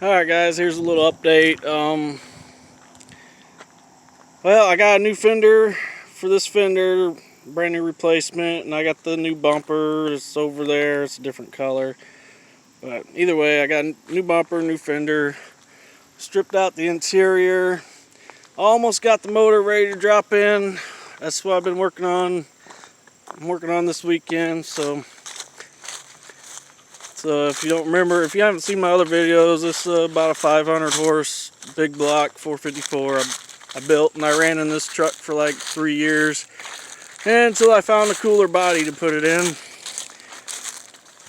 Alright guys, here's a little update. Well, I got a new fender for this fender, brand new replacement, and I got the new bumper. It's over there, it's a different color. But either way, I got a new bumper, new fender, stripped out the interior, almost got the motor ready to drop in. That's what I've been working on. I'm working on this weekend, so if you don't remember, if you haven't seen my other videos, this is about a 500 horse big block 454 I built, and I ran in this truck for like 3 years until I found a cooler body to put it in.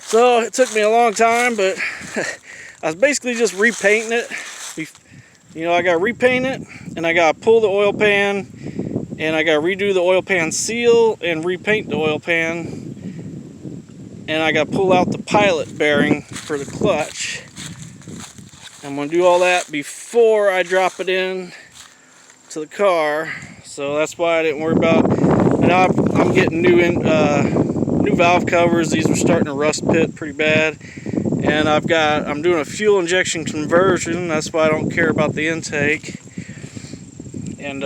So it took me a long time, but I was basically just repainting it. You know, I got to repaint it, and I got to pull the oil pan, and I got to redo the oil pan seal and repaint the oil pan. And I got to pull out the pilot bearing for the clutch. I'm going to do all that before I drop it in to the car. So that's why I didn't worry about. And I'm getting new valve covers. These were starting to rust pit pretty bad. And I'm doing a fuel injection conversion. That's why I don't care about the intake. And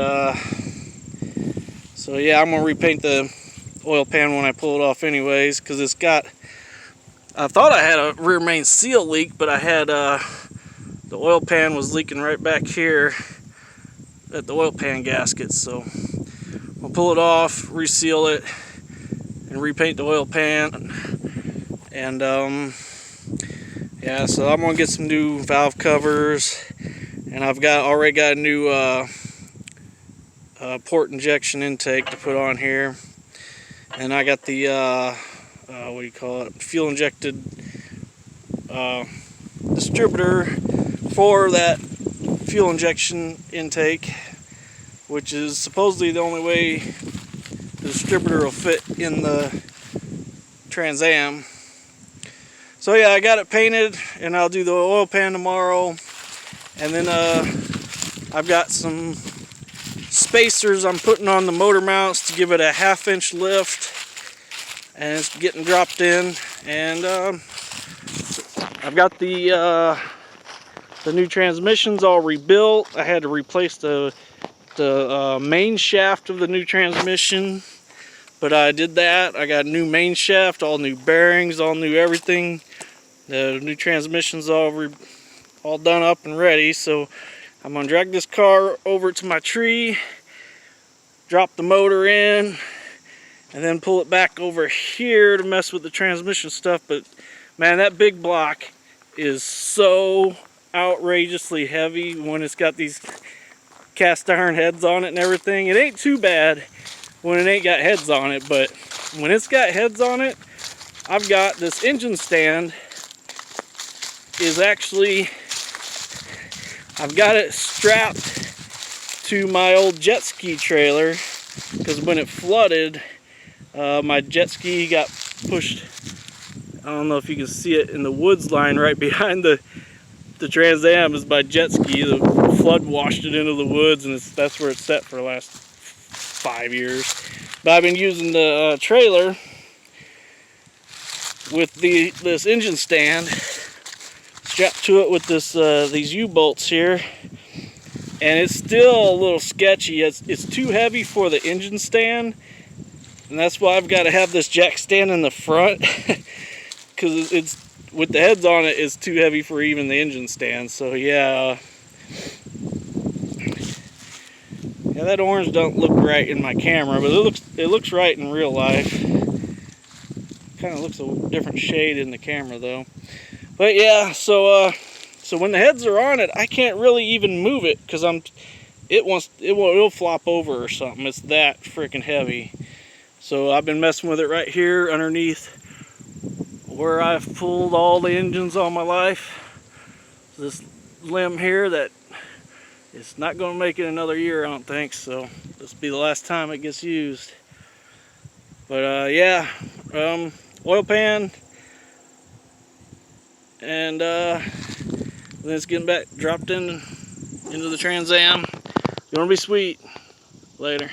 so yeah, I'm going to repaint the oil pan when I pull it off anyways, because I thought I had a rear main seal leak, but I had the oil pan was leaking right back here at the oil pan gasket. So I'll pull it off, reseal it, and repaint the oil pan. And yeah, so I'm gonna get some new valve covers, and I've already got a new port injection intake to put on here. And I got the what do you call it, fuel injected distributor for that fuel injection intake, which is supposedly the only way the distributor will fit in the Trans Am. So yeah, I got it painted, and I'll do the oil pan tomorrow. And then I've got some spacers I'm putting on the motor mounts to give it a 1/2 inch lift, and it's getting dropped in. And I've got the new transmissions all rebuilt. I had to replace the main shaft of the new transmission, but I did that. I got a new main shaft, all new bearings, all new everything. The new transmission's all done up and ready. So I'm gonna drag this car over to my tree, drop the motor in, and then pull it back over here to mess with the transmission stuff. But man, that big block is so outrageously heavy when it's got these cast iron heads on it and everything. It ain't too bad when it ain't got heads on it, but when it's got heads on it, I've got this engine stand I've got it strapped to my old jet ski trailer, because when it flooded, my jet ski got pushed. I don't know if you can see it in the woods line right behind the Trans Am is my jet ski. The flood washed it into the woods, and that's where it's set for the last 5 years. But I've been using the trailer with this engine stand strapped to it with these U-bolts here, and it's still a little sketchy. It's too heavy for the engine stand, and that's why I've got to have this jack stand in the front, because it's with the heads on it, it's too heavy for even the engine stand. So yeah, that orange don't look right in my camera, but it looks right in real life. Kind of looks a different shade in the camera though. But yeah, so when the heads are on it, I can't really even move it, because it'll flop over or something. It's that freaking heavy. So I've been messing with it right here underneath where I've pulled all the engines all my life. This limb here that it's not going to make it another year, I don't think. So this will be the last time it gets used. But yeah, oil pan. And then it's getting back dropped into the Trans Am. Gonna be sweet. Later.